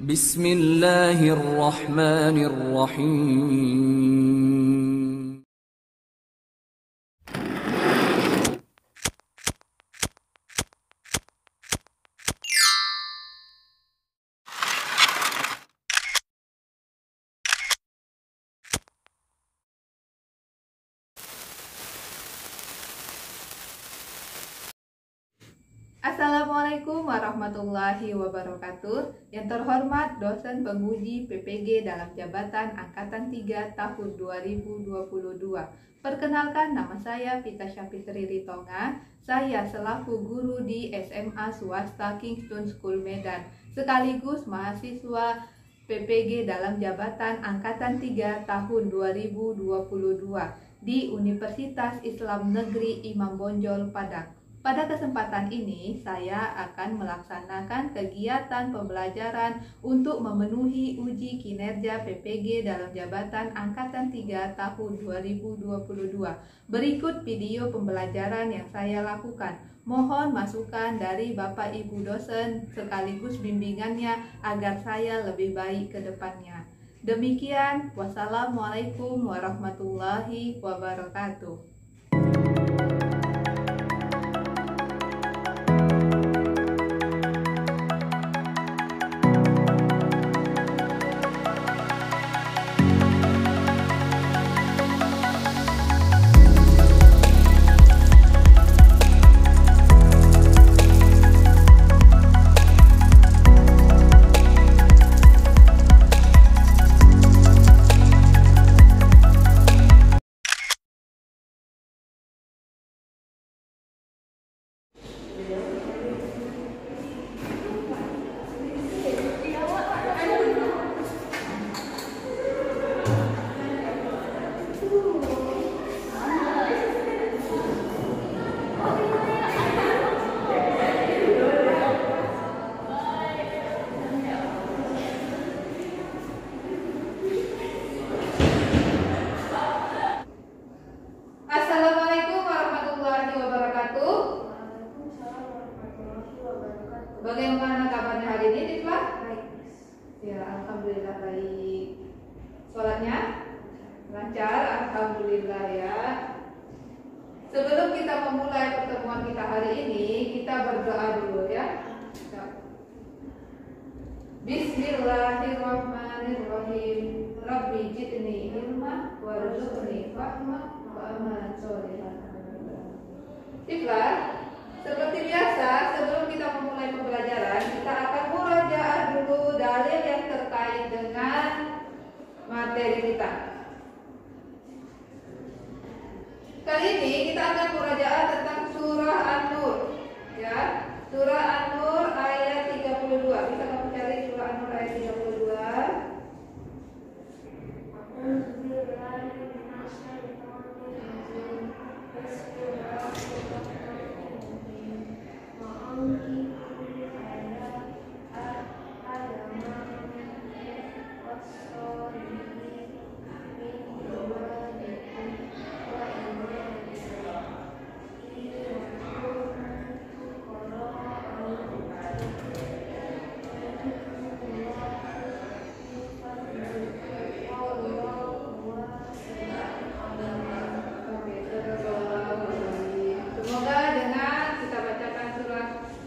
Bismillahirrahmanirrahim. Assalamualaikum warahmatullahi wabarakatuh. Yang terhormat dosen penguji PPG dalam jabatan Angkatan 3 tahun 2022. Perkenalkan, nama saya Pita Syafitri Ritonga. Saya selaku guru di SMA Swasta Kingston School Medan, sekaligus mahasiswa PPG dalam jabatan Angkatan 3 tahun 2022 di Universitas Islam Negeri Imam Bonjol, Padang. Pada kesempatan ini, saya akan melaksanakan kegiatan pembelajaran untuk memenuhi uji kinerja PPG dalam jabatan Angkatan 3 tahun 2022. Berikut video pembelajaran yang saya lakukan. Mohon masukan dari Bapak Ibu dosen sekaligus bimbingannya agar saya lebih baik ke depannya. Demikian, wassalamualaikum warahmatullahi wabarakatuh. Bagaimana kabarnya hari ini di kelas? Baik. Ya, alhamdulillah baik. Sholatnya lancar, alhamdulillah ya. Sebelum kita memulai pertemuan kita hari ini, kita berdoa dulu ya. Bismillahirrahmanirrahim. Rabbi jidni ilma warzuqni fahma wa amalan sholihan. Ikhlas. Seperti biasa, sebelum kita memulai pembelajaran, kita akan murajaah dulu dalil yang terkait dengan materi kita. Kali ini kita akan murajaah tentang surah An-Nur, ya. Surah An-Nur ayat 32. Bisa kamu cari surah An-Nur ayat 32.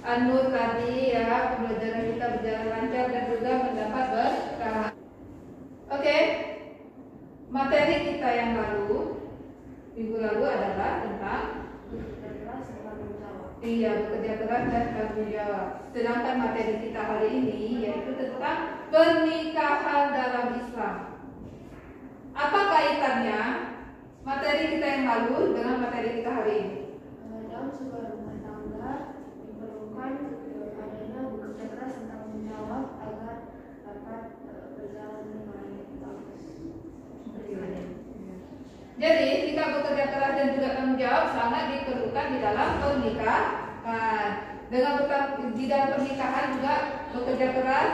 An-Nur tadi ya, pembelajaran kita berjalan lancar dan juga mendapat berkah. Oke, materi kita yang minggu lalu adalah tentang bekerja keras dan tanggung jawab. Sedangkan materi kita hari ini yaitu tentang pernikahan dalam Islam. Apa kaitannya materi kita yang lalu dengan materi kita hari ini? Dalam sebuah rumah tangga diperlukan adanya bekerja keras dan tanggung jawab agar dapat berjalan dengan bagus. Jadi kita bekerja keras dan juga tanggung jawab sangat diperlukan di dalam pernikahan. Di dalam pernikahan juga bekerja keras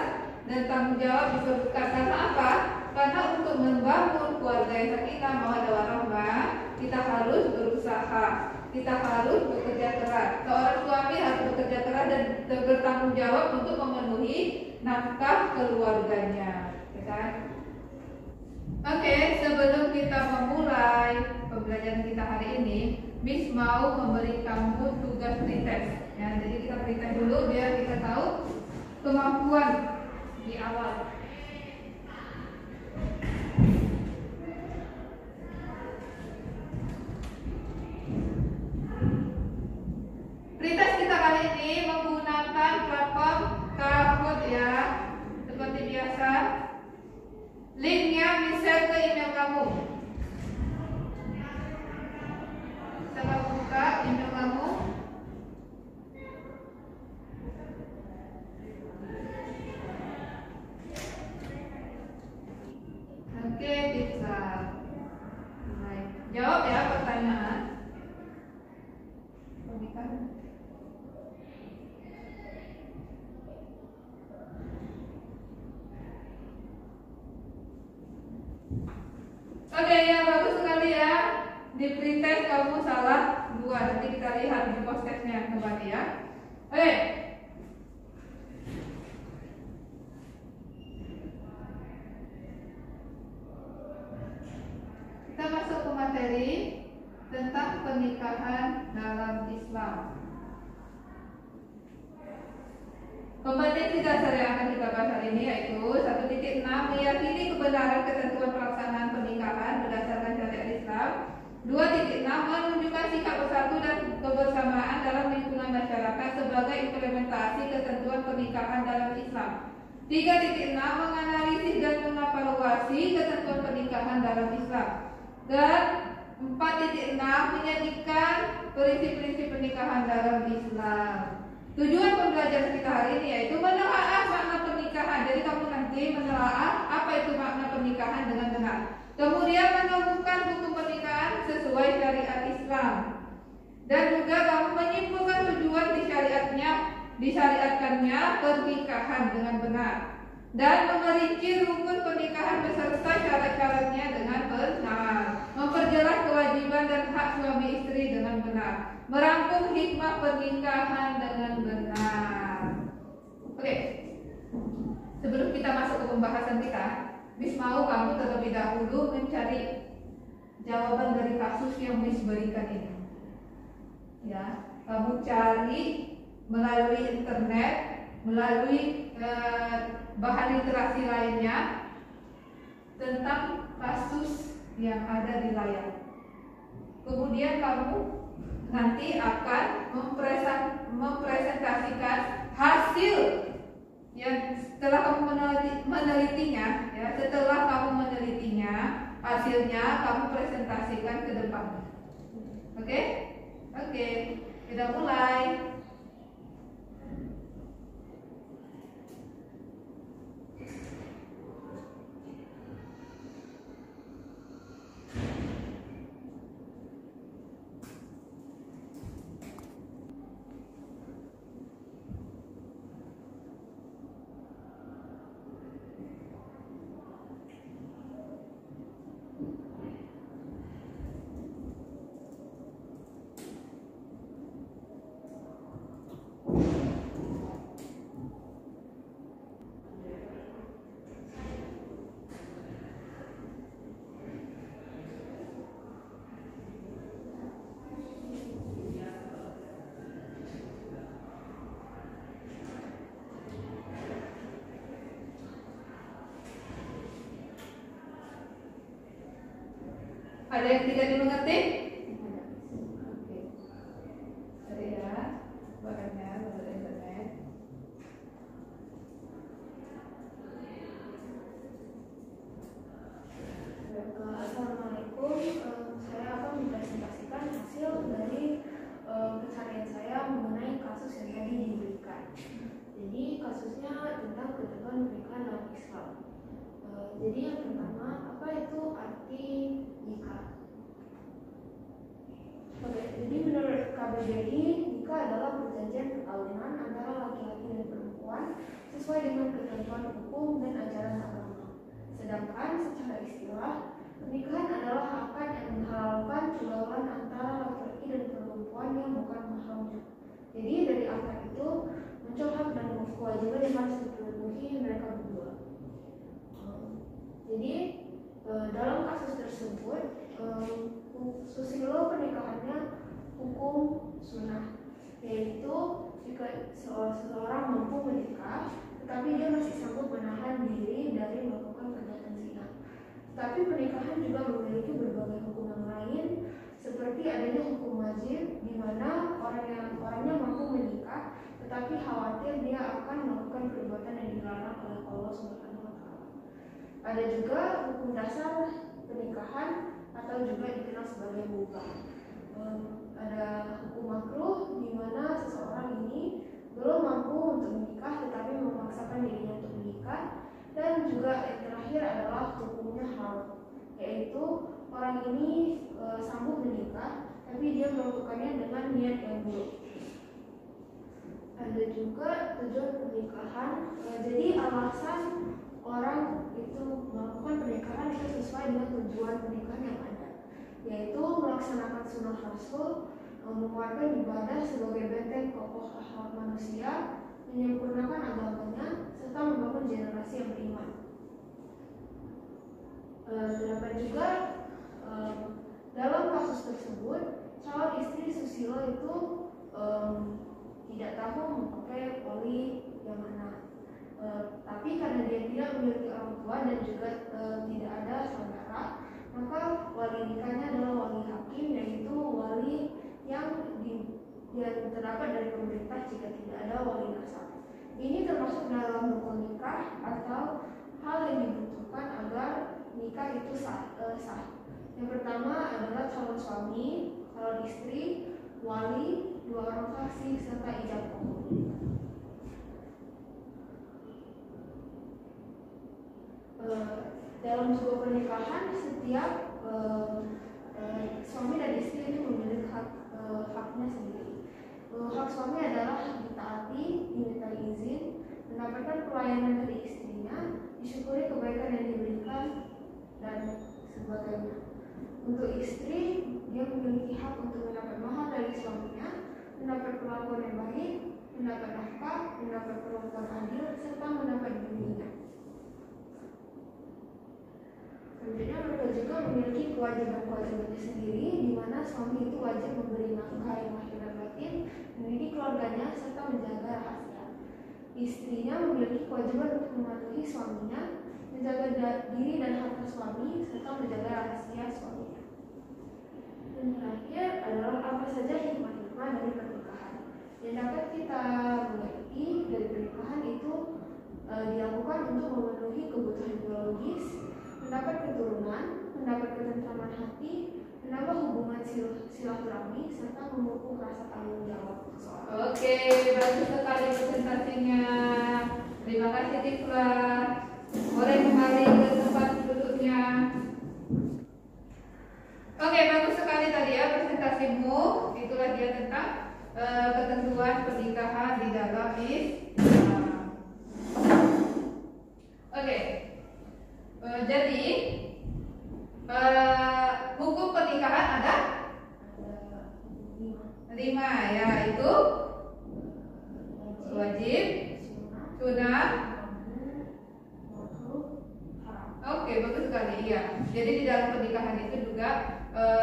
dan tanggung jawab diperlukan. Karena apa? Karena untuk membangun keluarga yang sakinah mawaddah warahmah, kita harus berusaha, kita harus bekerja keras. Seorang suami harus bekerja keras dan bertanggung jawab untuk memenuhi nafkah keluarganya, ya kan? Oke, sebelum kita memulai pembelajaran kita hari ini, Miss mau memberi kamu tugas pretest. Ya, jadi kita pretest dulu biar kita tahu kemampuan di awal. Pretest kita kali ini menggunakan platform Kahoot ya, seperti biasa. Linknya bisa ke email kamu. Coba buka email kamu. Oke, bisa. Baik. Jawab ya pertanyaan. Oke, ya bagus sekali ya. Di pretest kamu salah 2. Nanti kita lihat di post-testnya kembali ya. Oke. Kita masuk ke materi tentang pernikahan dalam Islam. Kompetensi dasar yang akan kita bahas hari ini yaitu 1.6 meyakini kebenaran ketentuan pelaksanaan pernikahan berdasarkan syariat Islam. 2.6 menunjukkan sikap bersatu dan kebersamaan dalam lingkungan masyarakat sebagai implementasi ketentuan pernikahan dalam Islam. 3.6 menganalisis dan mengevaluasi ketentuan pernikahan dalam Islam. Dan 4.6 menyajikan prinsip-prinsip pernikahan dalam Islam. Tujuan pembelajaran kita hari ini yaitu menelaah makna pernikahan. Jadi kamu nanti menelaah apa itu makna pernikahan dengan benar. Kemudian menemukan hukum pernikahan sesuai syariat Islam. Dan juga kamu menyimpulkan tujuan disyariatkannya pernikahan dengan benar. Dan memerinci rukun pernikahan beserta syarat-syaratnya dengan benar. Memperjelas kewajiban dan hak suami istri dengan benar. Merangkum hikmah pernikahan dengan benar. Oke. Sebelum kita masuk ke pembahasan kita, Miss mau kamu terlebih dahulu mencari jawaban dari kasus yang Miss berikan ini. Ya, kamu cari melalui internet, melalui bahan literasi lainnya tentang kasus yang ada di layar. Kemudian kamu nanti akan mempresentasikan hasil yang setelah kamu menelitinya, ya, setelah kamu menelitinya, hasilnya kamu presentasikan ke depan. Oke? Oke, kita mulai. Ada yang tidak dimengerti? Oke. Sorry ya, bahannya baru internet. Assalamualaikum. Saya akan mempresentasikan hasil dari pencarian saya mengenai kasus yang tadi diberikan. Jadi kasusnya tentang ketentuan pernikahan dalam Islam. Jadi yang pertama, apa itu arti nikah? Oke, jadi menurut KBBI, nikah adalah perjanjian perkawinan antara laki-laki dan perempuan sesuai dengan ketentuan hukum dan ajaran agama. Sedangkan secara istilah, pernikahan adalah akad yang menghalalkan pergaulan antara laki-laki dan perempuan yang bukan mahramnya. Jadi dari akad itu muncul hak dan kewajiban yang harus dipenuhi mereka berdua. Jadi dalam kasus tersebut Susilo pernikahannya hukum sunnah, yaitu jika seseorang mampu menikah tetapi dia masih sanggup menahan diri dari melakukan perbuatan zina. Tapi pernikahan juga memiliki berbagai hukum yang lain, seperti adanya hukum wajib, di mana orangnya mampu menikah tetapi khawatir dia akan melakukan perbuatan yang dilarang oleh Allah Subhanahu wa taala. Ada juga hukum dasar pernikahan atau juga dikenal sebagai mubah. Ada hukum makruh, di mana seseorang ini belum mampu untuk menikah tetapi memaksakan dirinya untuk menikah. Dan juga yang terakhir adalah hukumnya haram, yaitu orang ini sanggup menikah tapi dia melakukannya dengan niat yang buruk. Ada juga tujuan pernikahan. Jadi alasan orang itu melakukan pernikahan itu sesuai dengan tujuan pernikahan yang ada, yaitu melaksanakan sunnah Rasul, menguatkan ibadah sebagai benteng kokoh akhlak manusia, menyempurnakan agamanya, serta membangun generasi yang beriman. Terdapat juga dalam kasus tersebut calon istri Susilo itu tidak tahu memakai poli yang mana, tapi karena dia tidak memiliki orang tua dan juga tidak ada saudara, maka wali nikahnya adalah wali hakim, yaitu wali yang terdapat dari pemerintah jika tidak ada wali nasab. Ini termasuk dalam rukun nikah atau hal yang dibutuhkan agar nikah itu sah. Yang pertama adalah calon suami, calon istri, wali, dua orang saksi, serta ijab kabul. Dalam sebuah pernikahan, setiap suami dan istri itu memiliki haknya sendiri. Hak suami adalah ditaati, diminta izin, mendapatkan pelayanan dari istrinya, disyukuri kebaikan yang diberikan, dan sebagainya. Untuk istri, dia memiliki hak untuk mendapat mahar dari suaminya, mendapat perlakuan yang baik, mendapat nafkah, mendapat perlakuan adil, serta mendapat bimbingan. Selanjutnya mereka juga memiliki kewajiban-kewajibannya sendiri, di mana suami itu wajib memberi nafkah yang lahir dan batin, mendidik keluarganya, serta menjaga rahasia. Istrinya memiliki kewajiban untuk mematuhi suaminya, menjaga diri dan harta suami, serta menjaga rahasia suaminya. Dan terakhir adalah apa saja hikmah-hikmah dari pernikahan. Yang dapat kita mengerti dari pernikahan itu dilakukan untuk memenuhi kebutuhan biologis, mendapat keturunan, mendapat ketentraman hati, menambah hubungan silaturahmi, serta memupuk rasa tanggung jawab seseorang. Oke, bagus sekali presentasinya. Terima kasih Tifla. Boleh kembali ke tempat duduknya. Oke, bagus sekali tadi ya presentasimu. Itulah dia tentang ketentuan pernikahan di dalam Islam. Oke. Jadi hukum pernikahan ada 5, yaitu wajib, sunnah. Oke, bagus sekali ya. Jadi di dalam pernikahan itu juga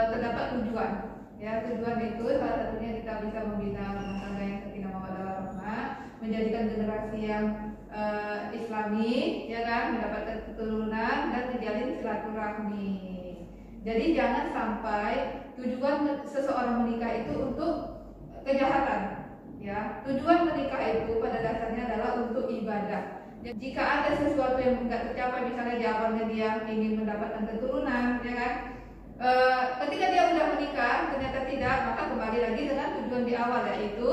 terdapat tujuan. Ya, tujuan itu salah satunya kita bisa membina rumah tangga yang sakinah mawaddah warahmah, menjadikan generasi yang Islami, ya kan, mendapatkan keturunan dan menjalin silaturahmi. Jadi jangan sampai tujuan seseorang menikah itu untuk kejahatan. Ya, tujuan menikah itu pada dasarnya adalah untuk ibadah. Jika ada sesuatu yang tidak tercapai, misalnya di awalnya dia ingin mendapatkan keturunan, ya kan, ketika dia sudah menikah ternyata tidak, maka kembali lagi dengan tujuan di awal, yaitu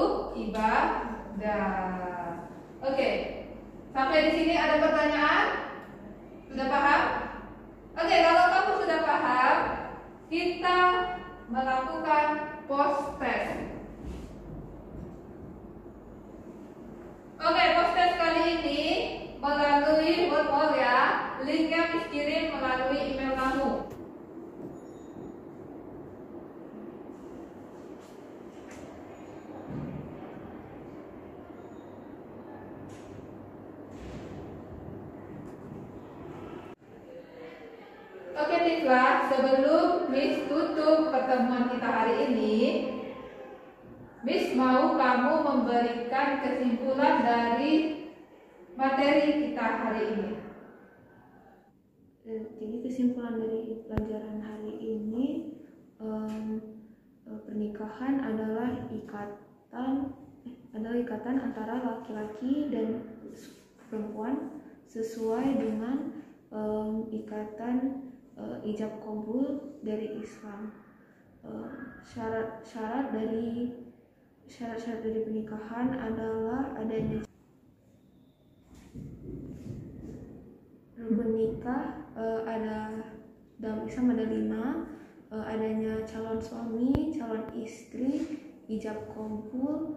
ibadah. Oke. Sampai di sini ada pertanyaan? Sudah paham? Oke, kalau kamu sudah paham, kita melakukan post test. Oke, post test kali ini melalui WhatsApp ya. Linknya dikirim melalui email kamu. Oke Tifla, sebelum Miss tutup pertemuan kita hari ini, Miss mau kamu memberikan kesimpulan dari materi kita hari ini. Jadi kesimpulan dari pelajaran hari ini, pernikahan adalah ikatan antara laki-laki dan perempuan sesuai dengan ikatan ijab qabul dari Islam. Syarat-syarat dari pernikahan adalah adanya rukun nikah, ada dalam Islam ada 5, adanya calon suami, calon istri, ijab qabul,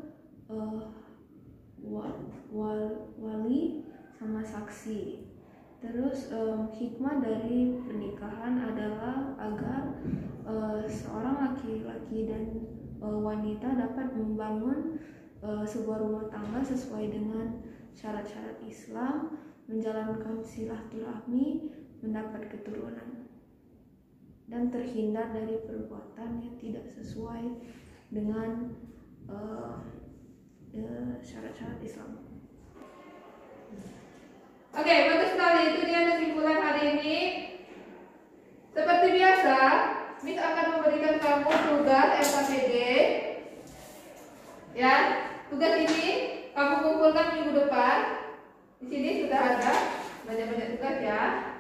wali sama saksi. Terus hikmah dari pernikahan adalah agar seorang laki-laki dan wanita dapat membangun sebuah rumah tangga sesuai dengan syarat-syarat Islam, menjalankan silaturahmi, mendapat keturunan, dan terhindar dari perbuatan yang tidak sesuai dengan syarat-syarat Islam. Oke, bagus sekali. Itu dia kesimpulan hari ini. Seperti biasa, Miss akan memberikan kamu tugas LKPD. Ya, tugas ini kamu kumpulkan minggu depan. Di sini sudah ada banyak-banyak tugas ya.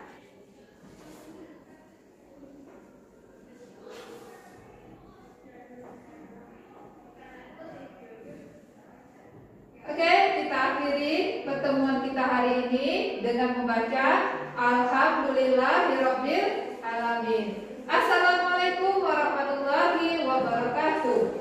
Oke, kita akhiri pertemuan kita hari ini dengan membaca Alhamdulillahirabbil alamin. Assalamualaikum warahmatullahi wabarakatuh.